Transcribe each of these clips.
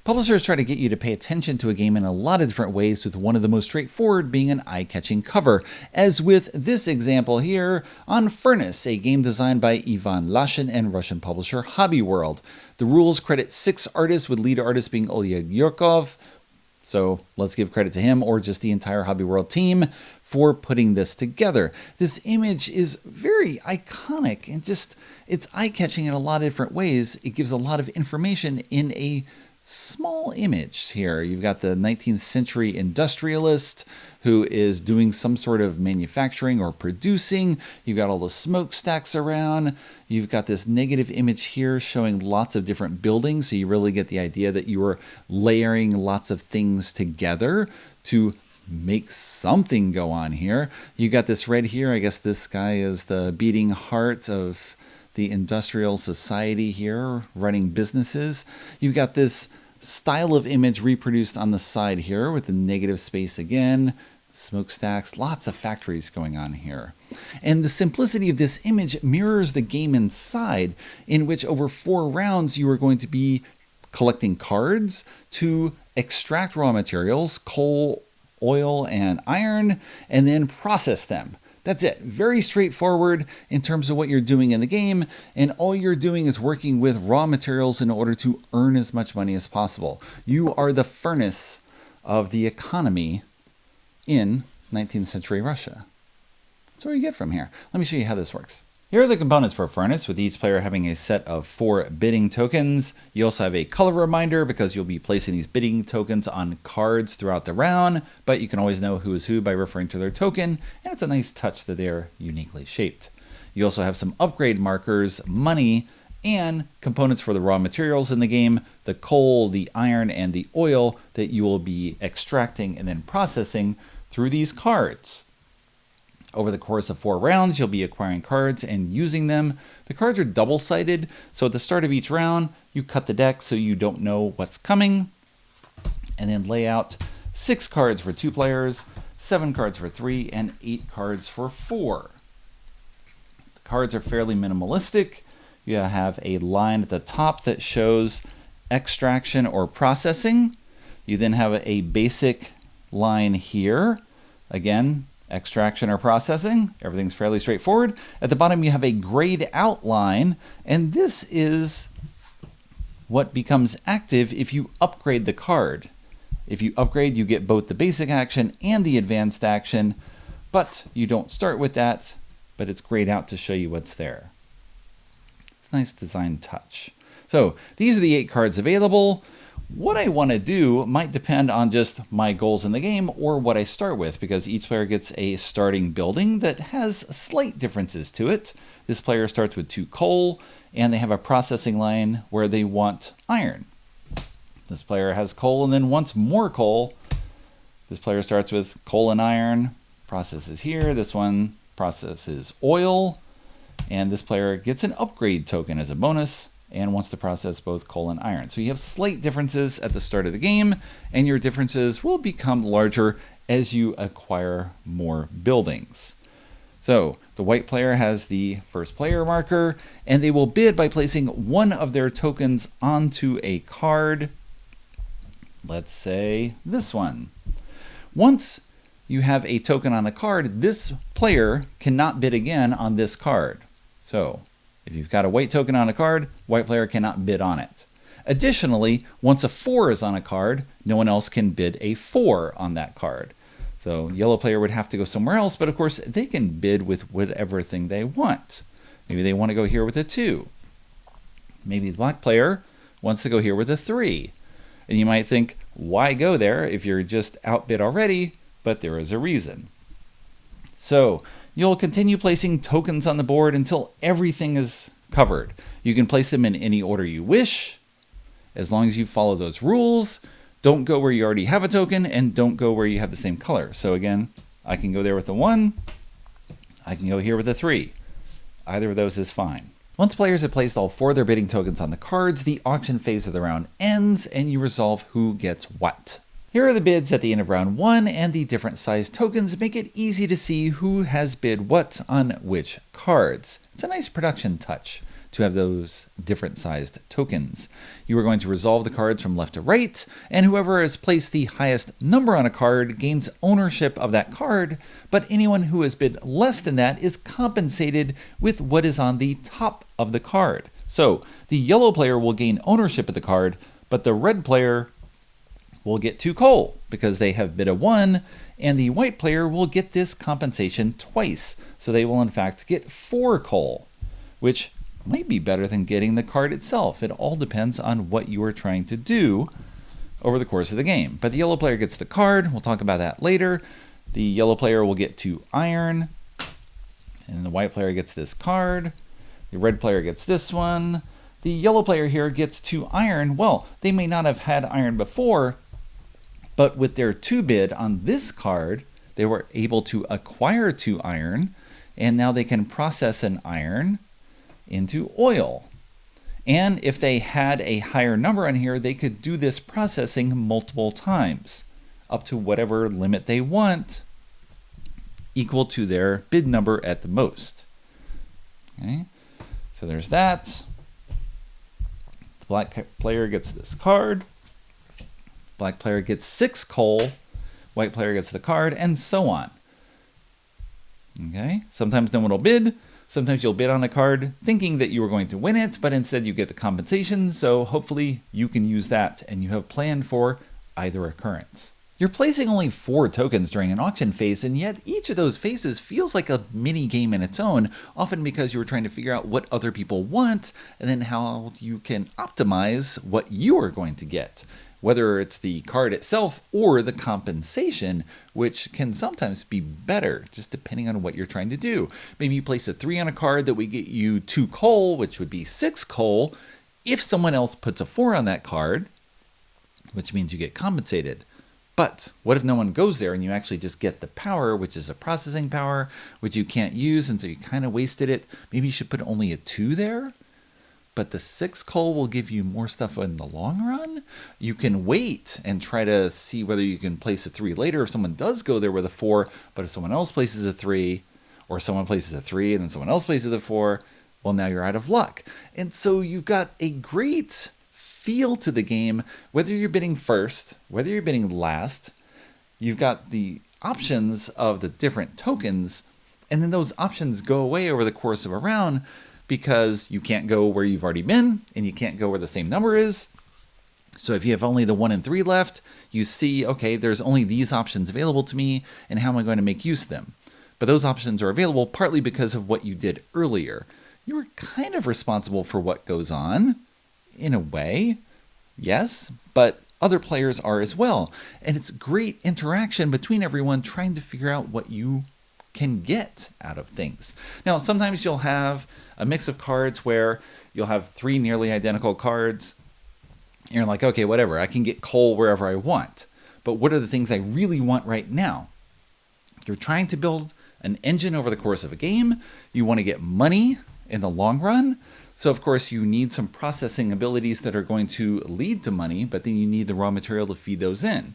Publishers try to get you to pay attention to a game in a lot of different ways, with one of the most straightforward being an eye-catching cover, as with this example here on Furnace, a game designed by Ivan Lashin and Russian publisher Hobby World. The rules credit 6 artists, with lead artist being Ilya Yurkov. So let's give credit to him, or just the entire Hobby World team, for putting this together. This image is very iconic and it's eye-catching in a lot of different ways. It gives a lot of information in a small image here. You've got the 19th century industrialist who is doing some sort of manufacturing or producing. You've got all the smokestacks around. You've got this negative image here showing lots of different buildings. So you really get the idea that you are layering lots of things together to make something go on here. You got this red here. I guess this guy is the beating heart of the industrial society here, running businesses. You've got this style of image reproduced on the side here with the negative space again, smokestacks, lots of factories going on here. And the simplicity of this image mirrors the game inside, in which over 4 rounds you are going to be collecting cards to extract raw materials, coal, oil, and iron, and then process them. That's it. Very straightforward in terms of what you're doing in the game, and all you're doing is working with raw materials in order to earn as much money as possible. You are the furnace of the economy in 19th century Russia. That's what you get from here. Let me show you how this works. Here are the components for Furnace, with each player having a set of 4 bidding tokens. You also have a color reminder because you'll be placing these bidding tokens on cards throughout the round, but you can always know who is who by referring to their token, and it's a nice touch that they're uniquely shaped. You also have some upgrade markers, money, and components for the raw materials in the game, the coal, the iron, and the oil that you will be extracting and then processing through these cards. Over the course of 4 rounds, you'll be acquiring cards and using them. The cards are double-sided, so at the start of each round, you cut the deck so you don't know what's coming, and then lay out 6 cards for 2 players, 7 cards for 3, and 8 cards for 4. The cards are fairly minimalistic. You have a line at the top that shows extraction or processing. You then have a basic line here. Again, extraction or processing. Everything's fairly straightforward. At the bottom, you have a grayed outline, and this is what becomes active if you upgrade the card. If you upgrade, you get both the basic action and the advanced action, but you don't start with that, but it's grayed out to show you what's there. It's a nice design touch. So these are the 8 cards available. What I want to do might depend on just my goals in the game or what I start with, because each player gets a starting building that has slight differences to it. This player starts with 2 coal, and they have a processing line where they want iron. This player has coal and then wants more coal. This player starts with coal and iron, processes here. This one processes oil, and this player gets an upgrade token as a bonus and wants to process both coal and iron. So you have slight differences at the start of the game, and your differences will become larger as you acquire more buildings. So the white player has the first player marker, and they will bid by placing one of their tokens onto a card. Let's say this one. Once you have a token on a card, this player cannot bid again on this card. So if you've got a white token on a card, white player cannot bid on it. Additionally, once a 4 is on a card, no one else can bid a 4 on that card. So yellow player would have to go somewhere else, but of course they can bid with whatever thing they want. Maybe they want to go here with a 2. Maybe the black player wants to go here with a 3. And you might think, why go there if you're just outbid already? But there is a reason. So you'll continue placing tokens on the board until everything is covered. You can place them in any order you wish, as long as you follow those rules. Don't go where you already have a token, and don't go where you have the same color. So again, I can go there with the 1. I can go here with a 3. Either of those is fine. Once players have placed all 4 of their bidding tokens on the cards, the auction phase of the round ends, and you resolve who gets what. Here are the bids at the end of round 1, and the different size tokens make it easy to see who has bid what on which cards. It's a nice production touch to have those different sized tokens. You are going to resolve the cards from left to right, and whoever has placed the highest number on a card gains ownership of that card, but anyone who has bid less than that is compensated with what is on the top of the card. So the yellow player will gain ownership of the card, but the red player will get 2 coal because they have bid a 1, and the white player will get this compensation twice. So they will in fact get 4 coal, which might be better than getting the card itself. It all depends on what you are trying to do over the course of the game. But the yellow player gets the card. We'll talk about that later. The yellow player will get 2 iron, and the white player gets this card. The red player gets this one. The yellow player here gets 2 iron. Well, they may not have had iron before, but with their 2 bid on this card, they were able to acquire 2 iron, and now they can process an iron into oil. And if they had a higher number on here, they could do this processing multiple times, up to whatever limit they want, equal to their bid number at the most. Okay, so there's that. The black player gets this card. Black player gets 6 coal, white player gets the card, and so on. Okay, sometimes no one will bid. Sometimes you'll bid on a card thinking that you were going to win it, but instead you get the compensation, so hopefully you can use that and you have planned for either occurrence. You're placing only 4 tokens during an auction phase, and yet each of those phases feels like a mini game in its own, often because you were trying to figure out what other people want and then how you can optimize what you are going to get, whether it's the card itself or the compensation, which can sometimes be better, just depending on what you're trying to do. Maybe you place a 3 on a card that would get you 2 coal, which would be 6 coal, if someone else puts a 4 on that card, which means you get compensated. But what if no one goes there and you actually just get the power, which is a processing power, which you can't use, and so you kind of wasted it? Maybe you should put only a 2 there? But the 6 coal will give you more stuff in the long run. You can wait and try to see whether you can place a 3 later if someone does go there with a 4, but if someone else places a 3, or someone places a 3 and then someone else places a 4, well, now you're out of luck. And so you've got a great feel to the game, whether you're bidding first, whether you're bidding last. You've got the options of the different tokens, and then those options go away over the course of a round, because you can't go where you've already been, and you can't go where the same number is. So if you have only the 1 and 3 left, you see, okay, there's only these options available to me, and how am I going to make use of them? But those options are available partly because of what you did earlier. You were kind of responsible for what goes on, in a way, yes, but other players are as well. And it's great interaction between everyone trying to figure out what you can get out of things. Now, sometimes you'll have a mix of cards where you'll have 3 nearly identical cards. And you're like, okay, whatever, I can get coal wherever I want. But what are the things I really want right now? You're trying to build an engine over the course of a game. You want to get money in the long run. So of course you need some processing abilities that are going to lead to money, but then you need the raw material to feed those in.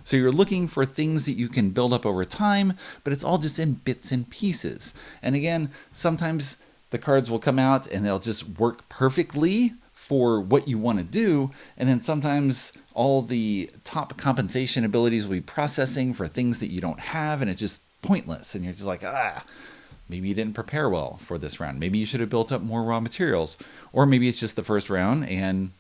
So you're looking for things that you can build up over time, but it's all just in bits and pieces. And again, sometimes the cards will come out and they'll just work perfectly for what you want to do. And then sometimes all the top compensation abilities will be processing for things that you don't have, and it's just pointless. And you're just like, maybe you didn't prepare well for this round. Maybe you should have built up more raw materials. Or maybe it's just the first round and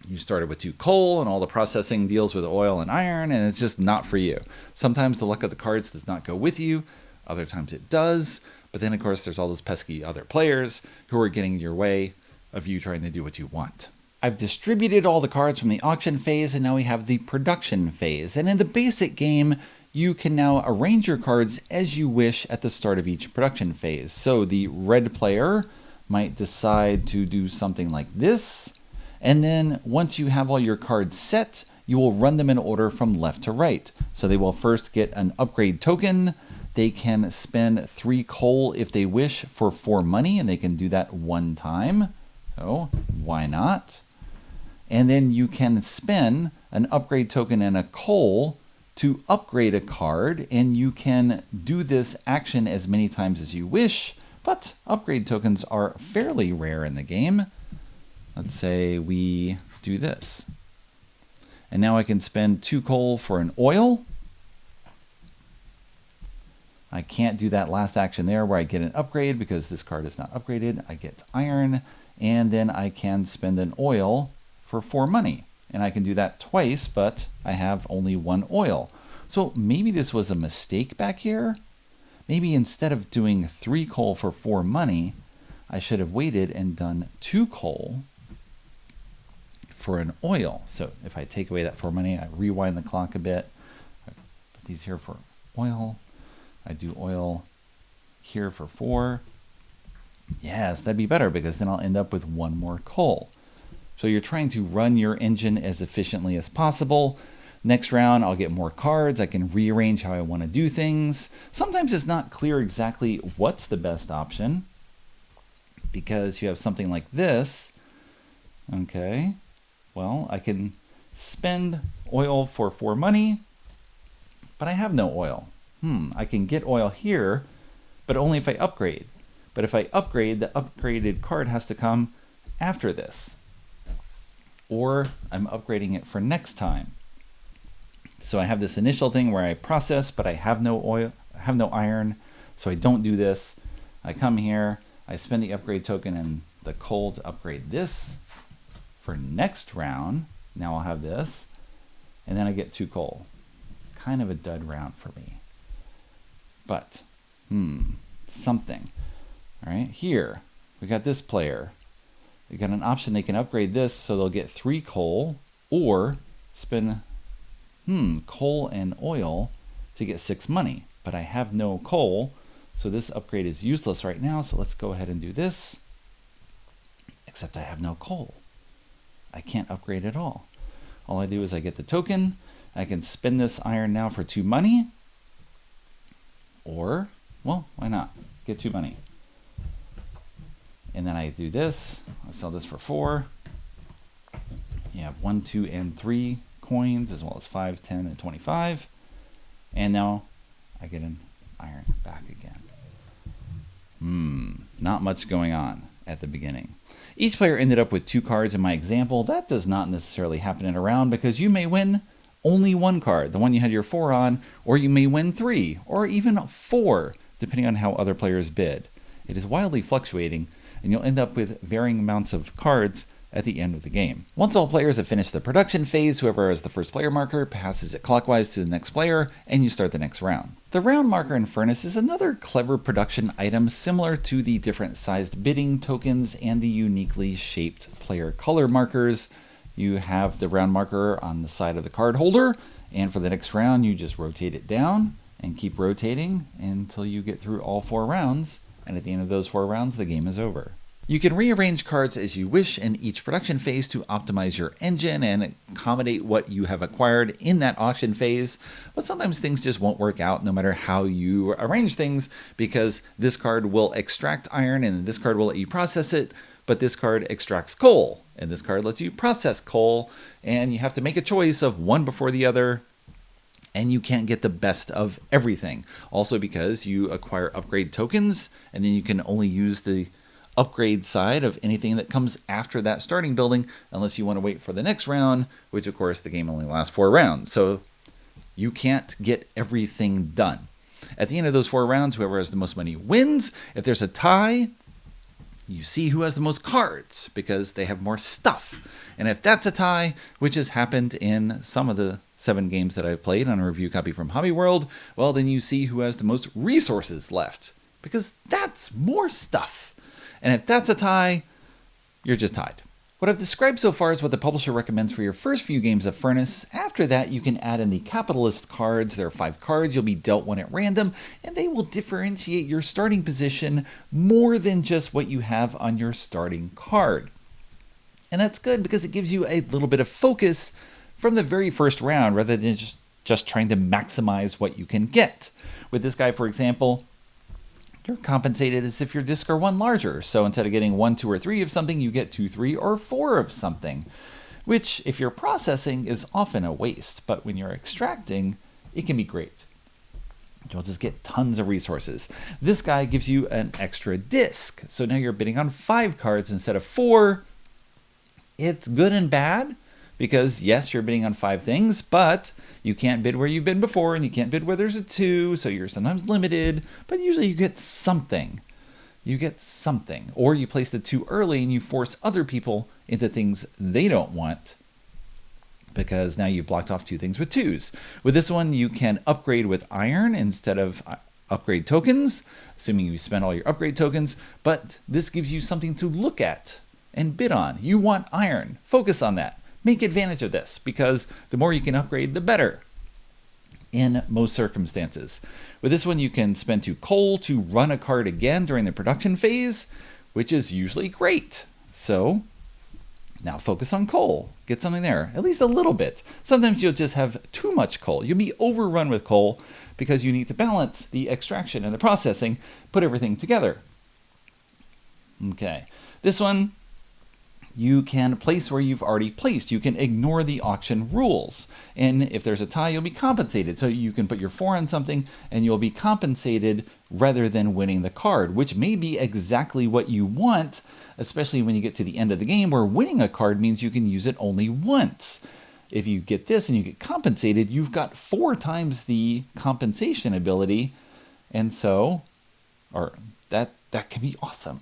you started with 2 coal and all the processing deals with oil and iron, and it's just not for you. Sometimes the luck of the cards does not go with you. Other times it does. But then, of course, there's all those pesky other players who are getting in your way of you trying to do what you want. I've distributed all the cards from the auction phase, and now we have the production phase. And in the basic game, you can now arrange your cards as you wish at the start of each production phase. So the red player might decide to do something like this. And then once you have all your cards set, you will run them in order from left to right. So they will first get an upgrade token. They can spend 3 coal if they wish for 4 money, and they can do that 1 time. So why not? And then you can spend an upgrade token and a coal to upgrade a card, and you can do this action as many times as you wish But upgrade tokens are fairly rare in the game. Let's say we do this. And now I can spend 2 coal for an oil. I can't do that last action there where I get an upgrade because this card is not upgraded. I get iron, and then I can spend an oil for 4 money. And I can do that twice, but I have only 1 oil. So maybe this was a mistake back here. Maybe instead of doing 3 coal for 4 money, I should have waited and done 2 coal for an oil. So if I take away that 4 money, I rewind the clock a bit. I put these here for oil. I do oil here for 4. Yes, that'd be better because then I'll end up with 1 more coal. So you're trying to run your engine as efficiently as possible. Next round, I'll get more cards. I can rearrange how I want to do things. Sometimes it's not clear exactly what's the best option because you have something like this. Okay, well, I can spend oil for 4 money, but I have no oil. I can get oil here, but only if I upgrade. But if I upgrade, the upgraded card has to come after this. Or I'm upgrading it for next time. So I have this initial thing where I process, but I have no oil, I have no iron, so I don't do this. I come here, I spend the upgrade token and the coal to upgrade this for next round. Now I'll have this, and then I get 2 coal. Kind of a dud round for me. But, something. All right, here, we got this player. We got an option they can upgrade this so they'll get 3 coal or spend coal and oil to get 6 money. But I have no coal, so this upgrade is useless right now, so let's go ahead and do this. Except I have no coal. I can't upgrade at all. All I do is I get the token, I can spend this iron now for 2 money, or, well, why not? Get 2 money. And then I do this, I sell this for 4. You have 1, 2, and 3 coins, as well as 5, 10, and 25. And now I get an iron back again. Not much going on at the beginning. Each player ended up with 2 cards in my example. That does not necessarily happen in a round because you may win only 1 card, the one you had your 4 on, or you may win 3, or even 4, depending on how other players bid. It is wildly fluctuating, and you'll end up with varying amounts of cards at the end of the game. Once all players have finished the production phase, whoever has the first player marker passes it clockwise to the next player, and you start the next round. The round marker in Furnace is another clever production item similar to the different sized bidding tokens and the uniquely shaped player color markers. You have the round marker on the side of the card holder, and for the next round you just rotate it down and keep rotating until you get through all 4 rounds, and at the end of those 4 rounds the game is over. You can rearrange cards as you wish in each production phase to optimize your engine and accommodate what you have acquired in that auction phase, but sometimes things just won't work out no matter how you arrange things, because this card will extract iron and this card will let you process it, but this card extracts coal and this card lets you process coal, and you have to make a choice of one before the other, and you can't get the best of everything. Also because you acquire upgrade tokens, and then you can only use the upgrade side of anything that comes after that starting building, unless you want to wait for the next round, which of course the game only lasts 4 rounds. So you can't get everything done. At the end of those 4 rounds, whoever has the most money wins. If there's a tie, you see who has the most cards because they have more stuff. And if that's a tie, which has happened in some of the 7 games that I've played on a review copy from Hobby World, well, then you see who has the most resources left, because that's more stuff. And if that's a tie, you're just tied. What I've described so far is what the publisher recommends for your first few games of Furnace. After that, you can add in the Capitalist Cards. There are 5 cards. You'll be dealt 1 at random, and they will differentiate your starting position more than just what you have on your starting card. And that's good because it gives you a little bit of focus from the very first round rather than just trying to maximize what you can get. With this guy, for example, you're compensated as if your discs are 1 larger. So instead of getting 1, 2, or 3 of something, you get 2, 3, or 4 of something, which if you're processing is often a waste, but when you're extracting, it can be great. You'll just get tons of resources. This guy gives you an extra disc. So now you're bidding on 5 cards instead of 4. It's good and bad because, yes, you're bidding on 5 things, but you can't bid where you've been before and you can't bid where there's a 2, so you're sometimes limited, but usually you get something. You get something. Or you place the 2 early and you force other people into things they don't want, because now you've blocked off 2 things with 2s. With this one, you can upgrade with iron instead of upgrade tokens, assuming you spend all your upgrade tokens, but this gives you something to look at and bid on. You want iron. Focus on that. Make advantage of this, because the more you can upgrade, the better in most circumstances. With this one, you can spend 2 coal to run a card again during the production phase, which is usually great. So now focus on coal. Get something there, at least a little bit. Sometimes you'll just have too much coal. You'll be overrun with coal because you need to balance the extraction and the processing, put everything together. Okay, this one you can place where you've already placed. You can ignore the auction rules. And if there's a tie, you'll be compensated. So you can put your 4 on something and you'll be compensated rather than winning the card, which may be exactly what you want, especially when you get to the end of the game where winning a card means you can use it only once. If you get this and you get compensated, you've got 4 times the compensation ability. And so, that can be awesome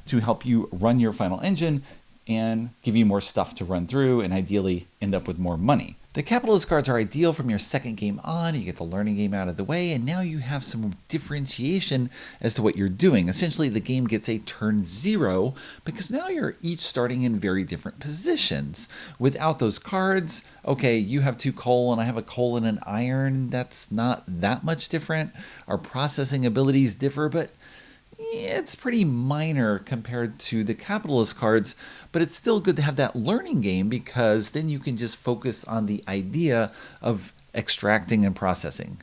to help you run your final engine and give you more stuff to run through and ideally end up with more money. The capitalist cards are ideal from your second game on. You get the learning game out of the way, and now you have some differentiation as to what you're doing. Essentially, the game gets a turn 0 because now you're each starting in very different positions. Without those cards, okay, you have 2 coal and I have a coal and an iron. That's not that much different. Our processing abilities differ, but it's pretty minor compared to the capitalist cards, but it's still good to have that learning game because then you can just focus on the idea of extracting and processing,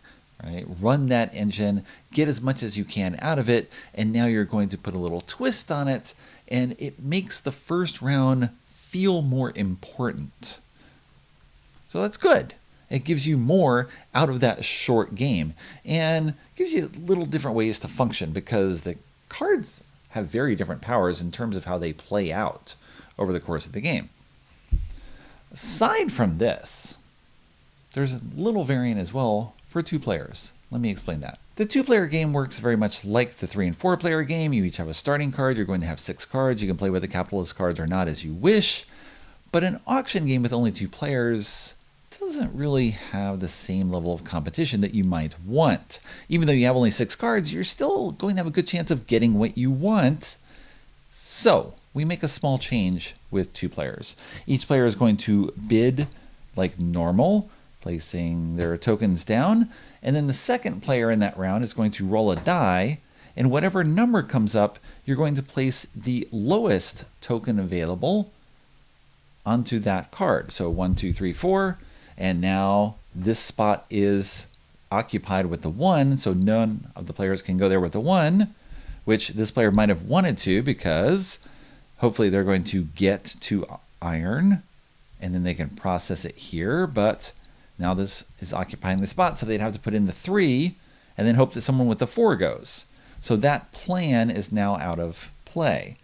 right? Run that engine, get as much as you can out of it, and now you're going to put a little twist on it, and it makes the first round feel more important. So that's good. It gives you more out of that short game and gives you little different ways to function because the cards have very different powers in terms of how they play out over the course of the game. Aside from this, there's a little variant as well for 2 players. Let me explain that. The 2-player game works very much like the 3 and 4-player game. You each have a starting card. You're going to have 6 cards. You can play with the capitalist cards or not as you wish. But an auction game with only 2 players doesn't really have the same level of competition that you might want. Even though you have only 6 cards, you're still going to have a good chance of getting what you want. So we make a small change with 2 players. Each player is going to bid like normal, placing their tokens down, and then the second player in that round is going to roll a die, and whatever number comes up, you're going to place the lowest token available onto that card. So 1, 2, 3, 4. And now this spot is occupied with the 1, so none of the players can go there with the 1, which this player might have wanted to because hopefully they're going to get to iron and then they can process it here, but now this is occupying the spot, so they'd have to put in the 3 and then hope that someone with the 4 goes. So that plan is now out of play.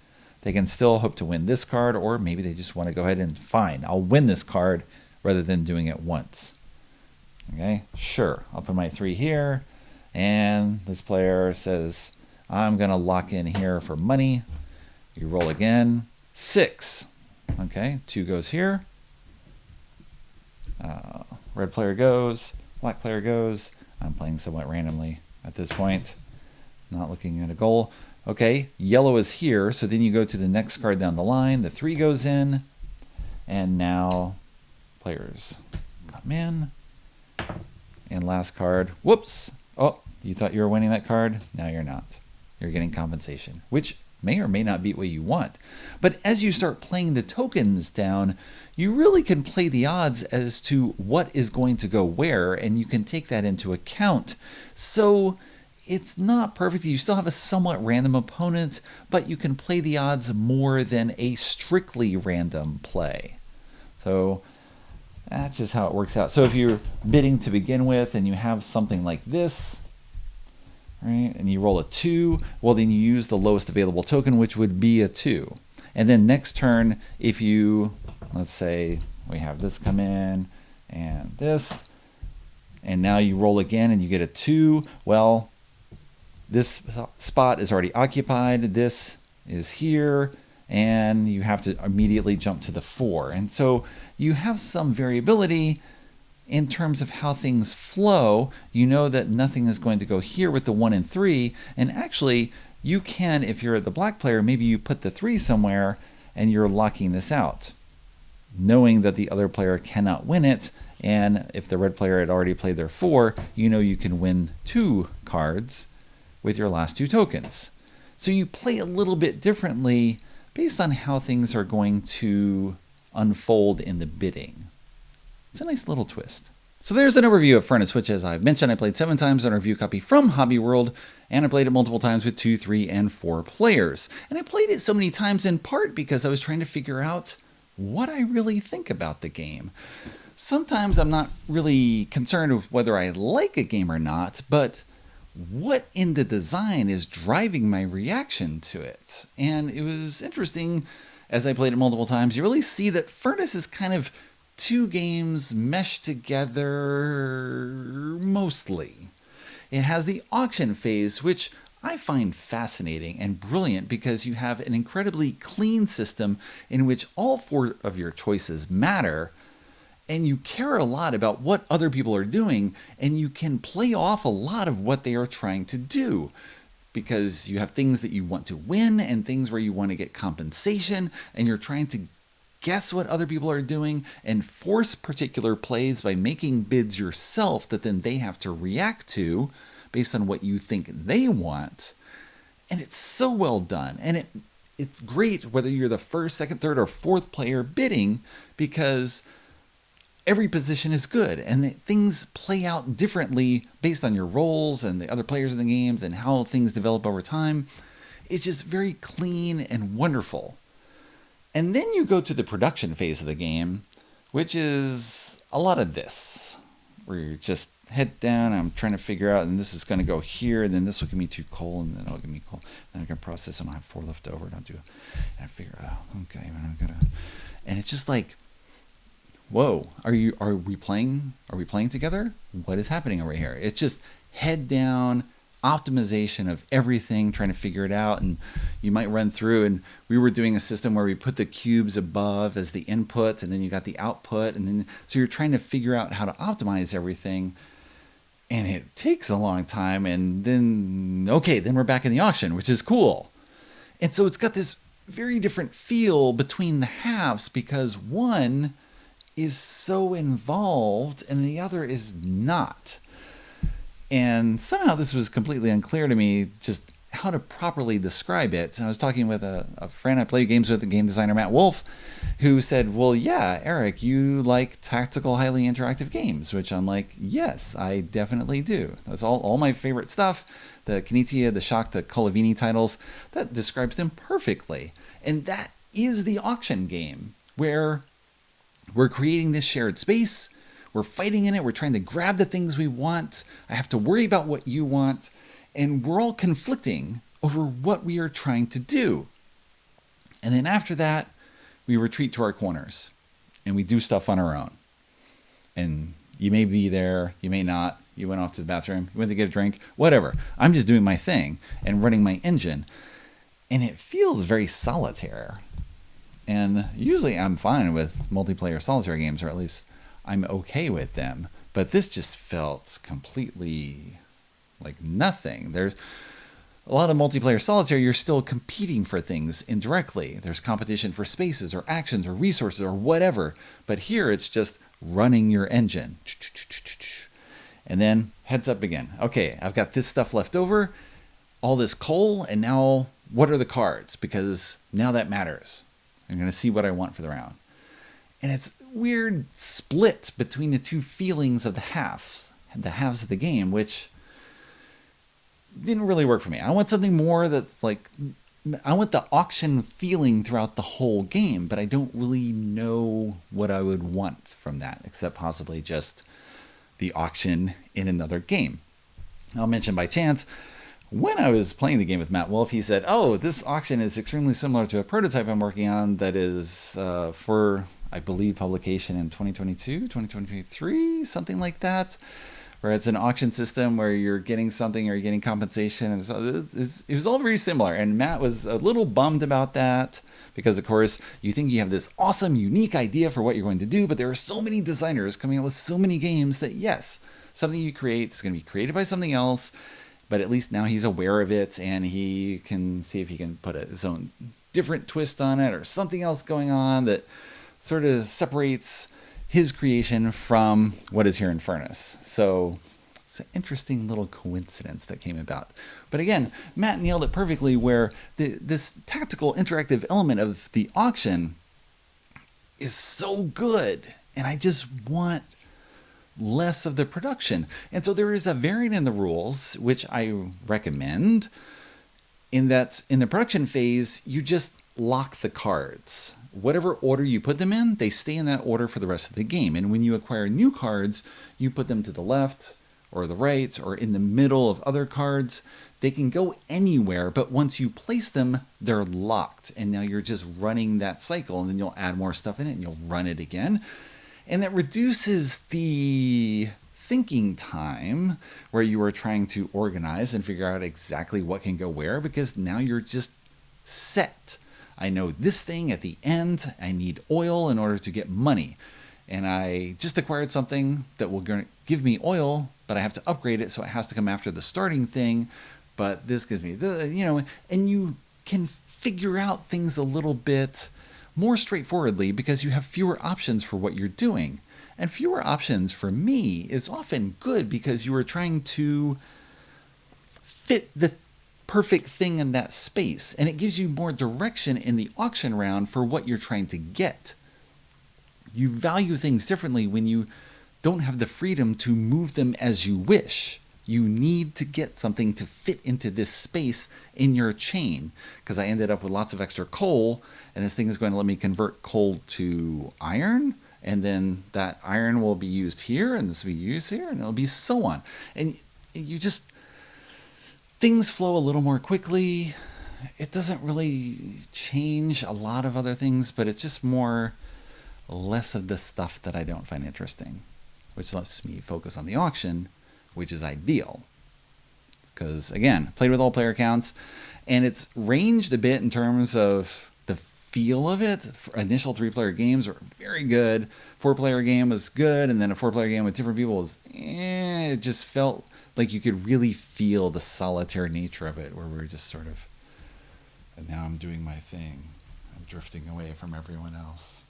They can still hope to win this card, or maybe they just want to go ahead and fine, I'll win this card rather than doing it once. Okay, sure, I'll put my 3 here, and this player says, I'm going to lock in here for money. You roll again, 6. Okay, 2 goes here. Red player goes, black player goes. I'm playing somewhat randomly at this point, not looking at a goal. Okay, yellow is here, so then you go to the next card down the line. The 3 goes in, and now players come in. And last card, whoops. Oh, you thought you were winning that card? Now you're not. You're getting compensation, which may or may not be what you want. But as you start playing the tokens down, you really can play the odds as to what is going to go where, and you can take that into account. So it's not perfect. You still have a somewhat random opponent, but you can play the odds more than a strictly random play. So that's just how it works out. So if you're bidding to begin with and you have something like this, right? And you roll a 2, well, then you use the lowest available token, which would be a 2. And then next turn, if you, let's say we have this come in and this, and now you roll again and you get a 2, well, this spot is already occupied, this is here, and you have to immediately jump to the 4. And so you have some variability in terms of how things flow. You know that nothing is going to go here with the 1 and 3, and actually you can, if you're the black player, maybe you put the 3 somewhere and you're locking this out, knowing that the other player cannot win it. And if the red player had already played their 4, you know you can win 2 cards with your last 2 tokens. So you play a little bit differently based on how things are going to unfold in the bidding. It's a nice little twist. So there's an overview of Furnace, which, as I've mentioned, I played 7 times on a review copy from Hobby World, and I played it multiple times with 2, 3, and 4 players. And I played it so many times in part because I was trying to figure out what I really think about the game. Sometimes I'm not really concerned with whether I like a game or not, but what in the design is driving my reaction to it. And it was interesting, as I played it multiple times, you really see that Furnace is kind of 2 games meshed together mostly. It has the auction phase, which I find fascinating and brilliant because you have an incredibly clean system in which all 4 of your choices matter, and you care a lot about what other people are doing, and you can play off a lot of what they are trying to do, because you have things that you want to win and things where you want to get compensation, and you're trying to guess what other people are doing and force particular plays by making bids yourself that then they have to react to based on what you think they want. And it's so well done, and it's great whether you're the first, second, third, or fourth player bidding, because every position is good, and things play out differently based on your roles and the other players in the games and how things develop over time. It's just very clean and wonderful. And then you go to the production phase of the game, which is a lot of this, where you're just head down, I'm trying to figure out, and this is going to go here, and then this will give me 2 coal, and then it'll give me coal. Then I can process, and I'll have 4 left over, and I'll do it. And I figure, oh, okay, and it's just like, whoa, are we playing together? What is happening over here? It's just head down optimization of everything, trying to figure it out. And you might run through, and we were doing a system where we put the cubes above as the input, and then you got the output, and then so you're trying to figure out how to optimize everything, and it takes a long time. And then then we're back in the auction, which is cool. And so it's got this very different feel between the halves, because one is so involved and the other is not. And somehow this was completely unclear to me, just how to properly describe it. And I was talking with a friend I play games with, the game designer Matt Wolf, who said, well, yeah, Eric, you like tactical, highly interactive games, which I'm like, yes, I definitely do. That's all my favorite stuff. The Knizia, the Shock, the Colavini titles, that describes them perfectly. And that is the auction game, where we're creating this shared space, we're fighting in it, we're trying to grab the things we want, I have to worry about what you want, and we're all conflicting over what we are trying to do. And then after that, we retreat to our corners, and we do stuff on our own. And you may be there, you may not, you went off to the bathroom, you went to get a drink, whatever. I'm just doing my thing and running my engine. And it feels very solitaire. And usually I'm fine with multiplayer solitaire games, or at least I'm okay with them. But this just felt completely like nothing. There's a lot of multiplayer solitaire, you're still competing for things indirectly. There's competition for spaces or actions or resources or whatever. But here it's just running your engine. And then heads up again. Okay, I've got this stuff left over, all this coal, and now what are the cards? Because now that matters. I'm going to see what I want for the round. And it's a weird split between the two feelings of the halves of the game, which didn't really work for me. I want something more that's like, I want the auction feeling throughout the whole game, but I don't really know what I would want from that, except possibly just the auction in another game. I'll mention by chance, When I was playing the game with Matt Wolf, he said, "Oh, this auction is extremely similar to a prototype I'm working on that is for, I believe, publication in 2022, 2023, something like that, where it's an auction system where you're getting something or you're getting compensation." And so it was all very similar. And Matt was a little bummed about that because, of course, you think you have this awesome, unique idea for what you're going to do, but there are so many designers coming out with so many games that, yes, something you create is going to be created by something else. But at least now he's aware of it and he can see if he can put his own different twist on it or something else going on that sort of separates his creation from what is here in Furnace. So it's an interesting little coincidence that came about. But again, Matt nailed it perfectly where this tactical interactive element of the auction is so good. And I just want less of the production. And so there is a variant in the rules, which I recommend, in that in the production phase, you just lock the cards. Whatever order you put them in, they stay in that order for the rest of the game. And when you acquire new cards, you put them to the left or the right or in the middle of other cards. They can go anywhere, but once you place them, they're locked. And now you're just running that cycle, and then you'll add more stuff in it and you'll run it again. And that reduces the thinking time where you are trying to organize and figure out exactly what can go where, because now you're just set. I know this thing at the end, I need oil in order to get money. And I just acquired something that will give me oil, but I have to upgrade it, so it has to come after the starting thing. But this gives me the, and you can figure out things a little bit more straightforwardly because you have fewer options for what you're doing. And fewer options for me is often good because you are trying to fit the perfect thing in that space. And it gives you more direction in the auction round for what you're trying to get. You value things differently when you don't have the freedom to move them as you wish. You need to get something to fit into this space in your chain, because I ended up with lots of extra coal, and this thing is going to let me convert coal to iron, and then that iron will be used here, and this will be used here, and it'll be so on. And you just, things flow a little more quickly. It doesn't really change a lot of other things, but it's just less of the stuff that I don't find interesting, which lets me focus on the auction, which is ideal. Because, again, played with all player counts, and it's ranged a bit in terms of the feel of it. Initial 3-player games were very good. 4-player game was good, and then a 4-player game with different people was, it just felt like you could really feel the solitaire nature of it, where we were just sort of, and now I'm doing my thing. I'm drifting away from everyone else.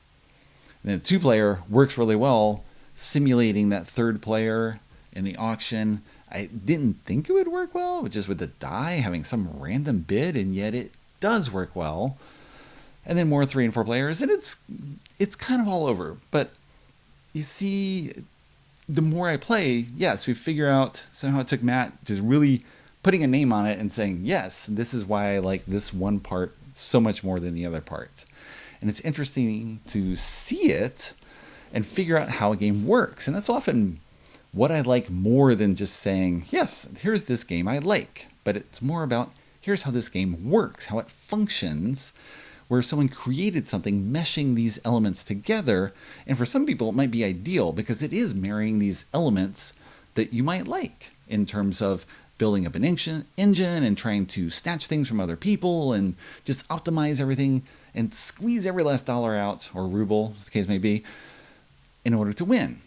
And then 2-player works really well, simulating that 3rd player in the auction. I didn't think it would work well, just with the die having some random bid, and yet it does work well. And then more 3 and 4 players, and it's kind of all over. But you see, the more I play, yes, we figure out, somehow it took Matt just really putting a name on it and saying, yes, this is why I like this one part so much more than the other part. And it's interesting to see it and figure out how a game works. And that's often what I like more than just saying, yes, here's this game I like. But it's more about, here's how this game works, how it functions, where someone created something meshing these elements together. And for some people, it might be ideal because it is marrying these elements that you might like in terms of building up an engine and trying to snatch things from other people and just optimize everything and squeeze every last dollar out, or ruble, as the case may be, in order to win.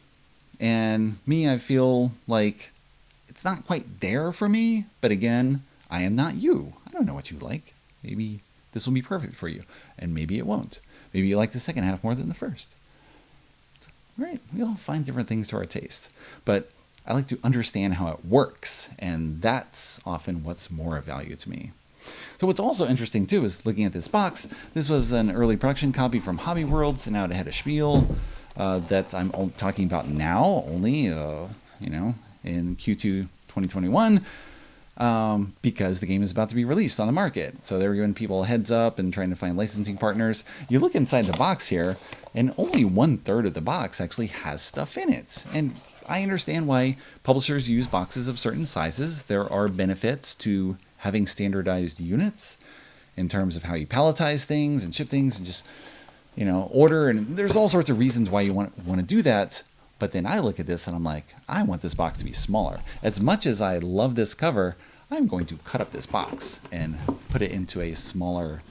And me, I feel like it's not quite there for me, but again, I am not you. I don't know what you like. Maybe this will be perfect for you, and maybe it won't. Maybe you like the second half more than the first. So, right, we all find different things to our taste, but I like to understand how it works, and that's often what's more of value to me. So what's also interesting too is looking at this box. This was an early production copy from Hobby Worlds, and now it had a spiel that I'm talking about now only, in Q2 2021. because the game is about to be released on the market. So they're giving people a heads up and trying to find licensing partners. You look inside the box here, and only 1/3 of the box actually has stuff in it. And I understand why publishers use boxes of certain sizes. There are benefits to having standardized units in terms of how you palletize things and ship things and just, order. And there's all sorts of reasons why you want to do that. But then I look at this and I'm like, I want this box to be smaller. As much as I love this cover, I'm going to cut up this box and put it into a smaller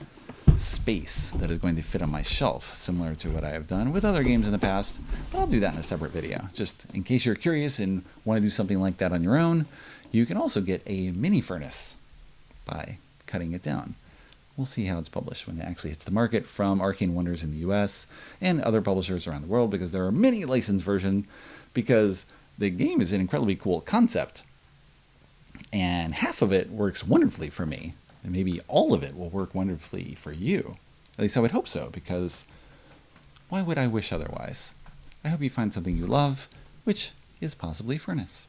space that is going to fit on my shelf, similar to what I have done with other games in the past. But I'll do that in a separate video. Just in case you're curious and want to do something like that on your own, you can also get a mini furnace by cutting it down. We'll see how it's published when it actually hits the market from Arcane Wonders in the US and other publishers around the world, because there are many licensed versions, because the game is an incredibly cool concept. And half of it works wonderfully for me. And maybe all of it will work wonderfully for you. At least I would hope so, because why would I wish otherwise? I hope you find something you love, which is possibly Furnace.